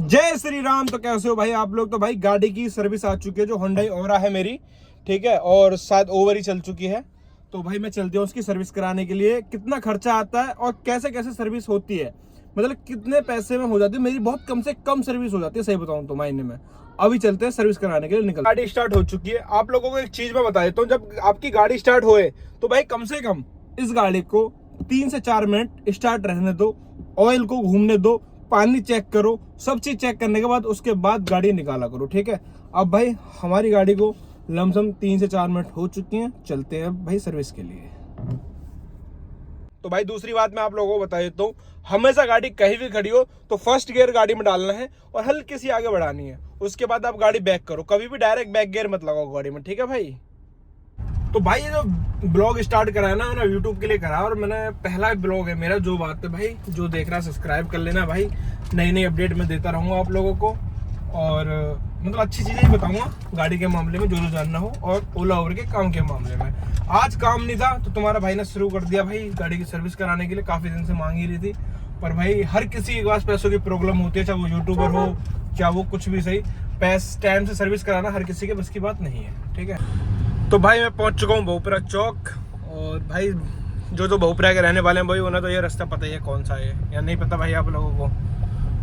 जय श्री राम। तो कैसे हो भाई आप लोग। तो भाई गाड़ी की सर्विस आ चुकी है, जो Hyundai Aura है मेरी, ठीक है, और शायद ओवर ही चल चुकी है। तो भाई मैं चलती हूँ उसकी सर्विस कराने के लिए। कितना खर्चा आता है और कैसे कैसे सर्विस होती है, मतलब कितने पैसे में हो जाती है। मेरी बहुत कम से कम सर्विस हो जाती है, सही बताऊँ तो महीने में। अभी चलते हैं सर्विस कराने के लिए, निकल। गाड़ी स्टार्ट हो चुकी है। आप लोगों को एक चीज मैं बता देता हूँ, जब आपकी गाड़ी स्टार्ट होए तो भाई कम से कम इस गाड़ी को 3 से 4 मिनट स्टार्ट रहने दो, ऑयल को घूमने दो, पानी चेक करो, सब चीज चेक करने के बाद उसके बाद गाड़ी निकाला करो, ठीक है। अब भाई हमारी गाड़ी को लमसम 3 से 4 मिनट हो चुके हैं, चलते हैं भाई सर्विस के लिए। तो भाई दूसरी बात मैं आप लोगों को बता देता हूँ, हमेशा गाड़ी कहीं भी खड़ी हो तो फर्स्ट गियर गाड़ी में डालना है और हल्की सी आगे बढ़ानी है। उसके बाद आप गाड़ी बैक करो, कभी भी डायरेक्ट बैक गियर मत लगाओ गाड़ी में, ठीक है भाई। तो भाई ये जो ब्लॉग स्टार्ट करा है ना, मैंने यूट्यूब के लिए करा और मैंने पहला ब्लॉग है मेरा। जो बात है भाई, जो देख रहा सब्सक्राइब कर लेना भाई। नई नई अपडेट मैं देता रहूँगा आप लोगों को, और मतलब अच्छी चीज़ें ही बताऊँगा गाड़ी के मामले में, जो जो जानना हो, और ओला ओवर के काम के मामले में। आज काम नहीं था तो तुम्हारा भाई ने शुरू कर दिया भाई गाड़ी की सर्विस कराने के लिए। काफ़ी दिन से मांग ही रही थी, पर भाई हर किसी के पास पैसों की प्रॉब्लम होती है, चाहे वो यूट्यूबर हो चाहे वो कुछ भी सही। टाइम से सर्विस कराना हर किसी के बस की बात नहीं है, ठीक है। तो भाई मैं पहुंच चुका हूँ बहुपुरा चौक। और भाई जो बहुपुरा के रहने वाले हैं भाई, उन्हें तो ये रास्ता पता ही है कौन सा है, या नहीं पता भाई आप लोगों को।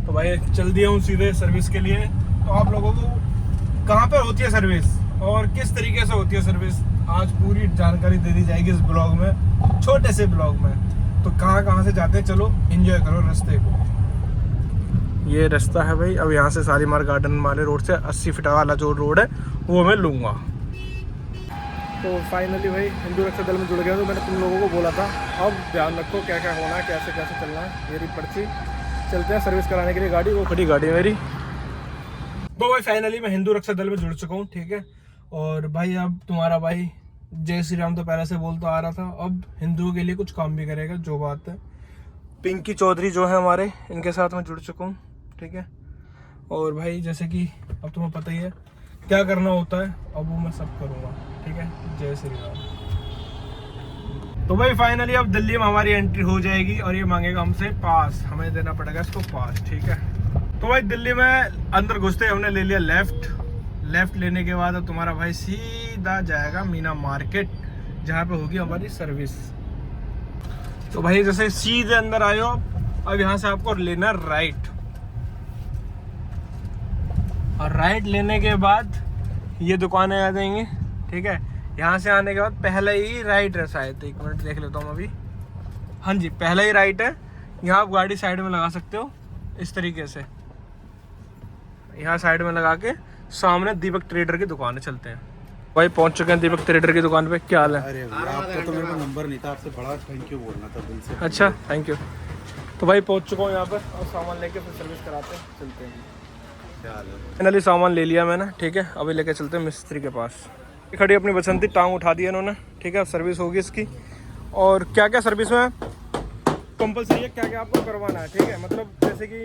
तो भाई चल दिया हूँ सीधे सर्विस के लिए। तो आप लोगों को कहाँ पर होती है सर्विस और किस तरीके से होती है सर्विस, आज पूरी जानकारी दे दी जाएगी इस ब्लॉग में, छोटे से ब्लॉग में। तो कहाँ से जाते हैं, चलो एंजॉय करो रास्ते को। ये रास्ता है भाई। अब यहाँ से शालीमार गार्डन वाले रोड से 80 फीट वाला जो रोड है वो मैं लूँगा। तो फाइनली भाई हिंदू रक्षा दल में जुड़ गया। तो मैंने तुम लोगों को बोला था, अब ध्यान रखो क्या क्या होना है, कैसे कैसे चलना है। मेरी पर्ची, चलते हैं सर्विस कराने के लिए। गाड़ी वो खड़ी गाड़ी मेरी। तो भाई फाइनली मैं हिंदू रक्षा दल में जुड़ चुका हूँ, ठीक है। और भाई अब तुम्हारा भाई जय श्री राम तो पहले से बोलता आ रहा था, अब हिंदुओं के लिए कुछ काम भी करेगा, जो बात है। पिंकी चौधरी जो है हमारे, इनके साथ मैं जुड़ चुका हूँ, ठीक है। और भाई जैसे कि अब तुम्हें पता ही है क्या करना होता है, अब वो मैं सब करूँगा, ठीक है। जय श्री राम। तो भाई फाइनली अब दिल्ली में हमारी एंट्री हो जाएगी और ये मांगेगा हमसे पास, हमें देना पड़ेगा इसको पास, ठीक है। तो भाई दिल्ली में अंदर घुसते हमने ले लिया लेफ्ट लेने के बाद अब तुम्हारा भाई सीधा जाएगा मीना मार्केट, जहाँ पे होगी हमारी सर्विस। तो भाई जैसे सीधे अंदर आए हो, अब यहाँ से आपको लेना राइट, और राइट लेने के बाद ये दुकानें आ जाएंगी, ठीक है। यहाँ से आने के बाद पहले ही राइट है शायद, एक मिनट देख लेता हूँ अभी। हाँ जी, पहले ही राइट है। यहाँ आप गाड़ी साइड में लगा सकते हो इस तरीके से, यहाँ साइड में लगा के सामने दीपक ट्रेडर की दुकान है। चलते हैं भाई, पहुँच चुके हैं दीपक ट्रेडर की दुकान पे। क्या हाल है? अरे आपको तो मेरे को नंबर नहीं था, आपसे बड़ा थैंक यू बोलना था दिल से। अच्छा, थैंक यू। तो भाई पहुँच चुका हूँ यहाँ पर, और सामान लेके फिर सर्विस कराते हैं, चलते हैं। फाइनली सामान ले लिया मैंने, ठीक है। अभी लेके चलते हैं मिस्त्री के पास। खड़ी अपनी बसंती टांग उठा दी है इन्होंने, ठीक है। सर्विस होगी इसकी, और क्या क्या सर्विस में कंपलसरी है, क्या क्या आपको करवाना है, ठीक है। मतलब जैसे कि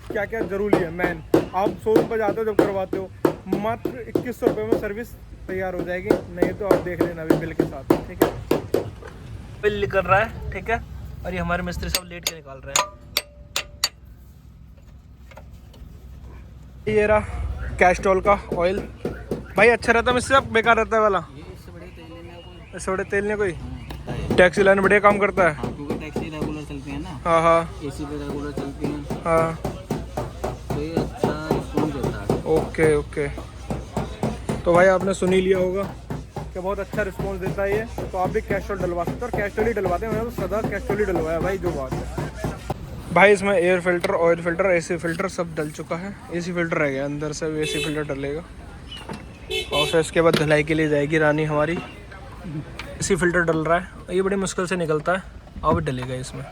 क्या क्या जरूरी है। मैन आप शोरूम पर जाते हो जब करवाते हो, मात्र 2100 रुपये में सर्विस तैयार हो जाएगी, नहीं तो आप देख लेना अभी बिल के साथ, ठीक है। बिल निकल रहा है, ठीक है। और ये हमारे मिस्त्री सब लेट के निकाल रहे हैं। ये रहा कैस्ट्रॉल का ऑयल। भाई अच्छा रहता है इससे, बेकार रहता है वाला? इससे बड़े तेल ने कोई टैक्सी लाइन बढ़िया काम करता है। क्योंकि टैक्सी रेगुलर चलती है ना। हाँ, एसी पे रेगुलर चलती है। हाँ, तो ये अच्छा रिस्पॉन्स देता है। ओके। तो भाई आपने सुन ही लिया होगा कि बहुत अच्छा रिस्पॉन्स देता है ये। तो आप भी कैस्ट्रॉल डलवा सकते हो, और कैस्ट्रॉल ही डलवाते हैं। मैंने तो सदा कैस्ट्रॉल ही डलवाया भाई, जो बात है। भाई इसमें air filter, oil filter, AC filter सब डल चुका है। एसी फिल्टर रह गया, अंदर से एसी फिल्टर डलेगा, और फिर इसके बाद धुलाई के लिए जाएगी रानी हमारी। एसी फिल्टर डल रहा है, ये बड़ी मुश्किल से निकलता है, अब डलेगा इसमें।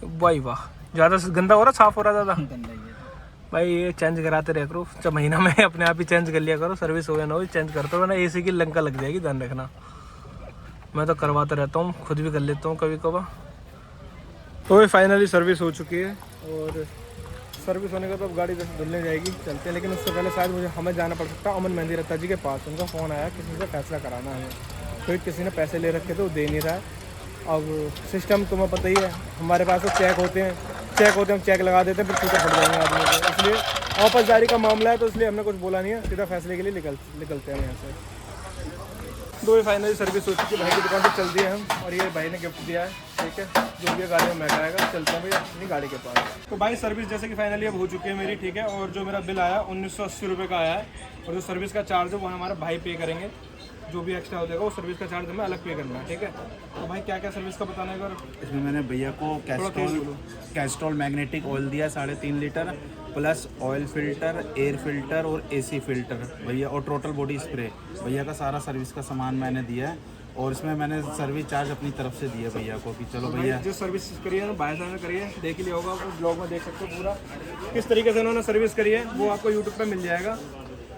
वाह वाह, ज़्यादा गंदा हो रहा, साफ़ हो रहा ज़्यादा। भाई ये चेंज कराते रह करो, जब महीना में अपने आप ही चेंज कर लिया करो। सर्विस हो या ना हो, चेंज करते हो ना, एसी की लंका लग जाएगी, ध्यान रखना। मैं तो करवाता रहता हूँ, खुद भी कर लेता हूँ कभी कभार। तो ये फाइनली सर्विस हो चुकी है, और सर्विस होने का तो अब गाड़ी जैसे धुलने जाएगी, चलते हैं। लेकिन उससे पहले शायद हमें जाना पड़ सकता है अमन मेहंदी रत्ता जी के पास। उनका फ़ोन आया, किसी से फैसला कराना है हमें। तो किसी ने पैसे ले रखे थे, वो दे नहीं रहा है। अब सिस्टम तुम्हें पता ही है, हमारे पास तो चेक होते हैं, हम चेक लगा देते हैं, फिर चूका फट जाएंगे आदमी को। इसलिए आपसदारी का मामला है, तो इसलिए हमने कुछ बोला नहीं है, सीधा फैसले के लिए निकलते हैं यहाँ से। तो ये फाइनली सर्विस हो चुकी है, भाई की दुकान से चल दिए हम, और ये भाई ने गिफ्ट दिया है, ठीक है, जो भी गाड़ी में महकाएगा। चलते हैं भैया अपनी गाड़ी के पास। तो भाई सर्विस जैसे कि फाइनली अब हो चुकी है मेरी, ठीक है, और जो मेरा बिल आया 1980 रुपये का आया है, और जो सर्विस का चार्ज है वो हमारा भाई पे करेंगे, जो भी एक्स्ट्रा हो जाएगा वो सर्विस का चार्ज हमें अलग पे करना है, ठीक है। तो भाई क्या क्या सर्विस का बताना है अगर? इसमें मैंने भैया को कैस्ट्रॉल मैग्नेटिक ऑयल दिया 3.5 litre, plus oil filter, air filter और एसी फिल्टर भैया, और टोटल बॉडी स्प्रे भैया का सारा सर्विस का सामान मैंने दिया है। और इसमें मैंने सर्विस चार्ज अपनी तरफ से दिया भैया को कि चलो भैया जो सर्विस करी है ना भाई साहब ने करी है, देख ही लिया होगा, आपको ब्लॉग में देख सकते हो पूरा किस तरीके से उन्होंने सर्विस करी है, वो आपको यूट्यूब पे मिल जाएगा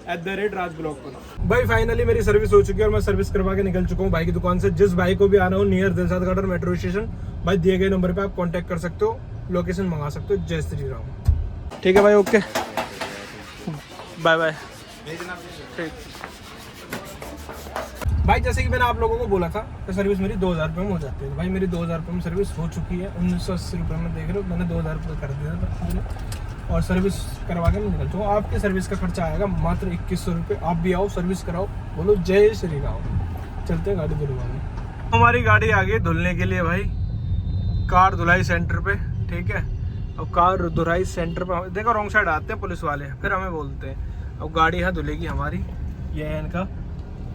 @राज ब्लॉग पर। भाई फाइनली मेरी सर्विस हो चुकी है और मैं सर्विस करवा के निकल चुका हूँ भाई की दुकान से। जिस भाई को भी आना हो near Dilshad garden metro station, भाई दिए गए नंबर पे आप कांटेक्ट कर सकते हो, लोकेशन मंगा सकते हो। जय श्री राम। ठीक है भाई, ओके, बाय बाय। ठीक भाई, जैसे कि मैंने आप लोगों को बोला था कि सर्विस मेरी 2000 रुपये में हो जाती है। भाई मेरी 2000 रुपये में सर्विस हो चुकी है। 1980 रुपये में देख रहे हो, मैंने 2000 रुपये कर दिया था और सर्विस करवा के मैं निकल चुका हूँ। आपके सर्विस का खर्चा आएगा मात्र 2100 रुपये। आप भी आओ, सर्विस कराओ, बोलो जय श्री राम। चलते हैं गाड़ी धुलवाने। हमारी गाड़ी आ गई धुलने के लिए भाई, कार धुलाई सेंटर पे, ठीक है। अब कार धुलाई सेंटर पे देखो रॉन्ग साइड आते हैं पुलिस वाले, फिर हमें बोलते हैं। अब गाड़ी यहाँ धुलेगी हमारी, ये है इनका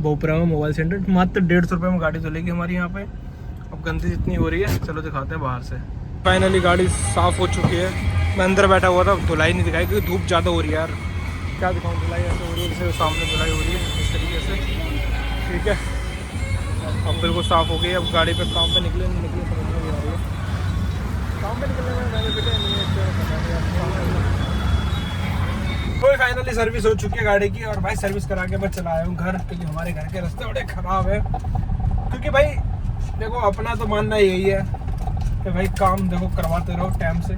बोपरा मोबाइल सेंटर, मात्र 150 रुपये में गाड़ी धुलेगी हमारी यहाँ पे। अब गंदी जितनी हो रही है, चलो दिखाते हैं बाहर से। फाइनली गाड़ी साफ़ हो चुकी है। मैं अंदर बैठा हुआ था, धुलाई नहीं दिखाई क्योंकि धूप ज़्यादा हो रही है यार। क्या दिखाऊँ, धुलाई ऐसे हो रही है जैसे सामने धुलाई हो रही है इस तरीके से, ठीक है। अब बिल्कुल साफ़ हो गई। अब गाड़ी पे काम पे निकले नहीं निकले समझ में नहीं आ रही है। काम पे निकलने में बेनिफिट है नहीं है। कोई फाइनली सर्विस हो चुकी है गाड़ी की, और भाई सर्विस करा के मैं चला आया हूँ घर, क्योंकि हमारे घर के रास्ते बड़े ख़राब है। क्योंकि भाई देखो अपना तो मानना यही है कि भाई काम देखो करवाते रहो टाइम से।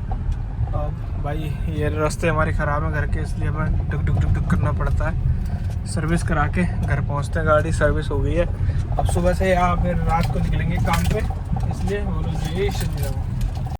भाई ये रास्ते हमारे ख़राब हैं घर के, इसलिए हमें डुक करना पड़ता है। सर्विस करा के घर पहुँचते हैं, गाड़ी सर्विस हो गई है। अब सुबह से या फिर रात को निकलेंगे काम पे, इसलिए बोलो जय श्री राम।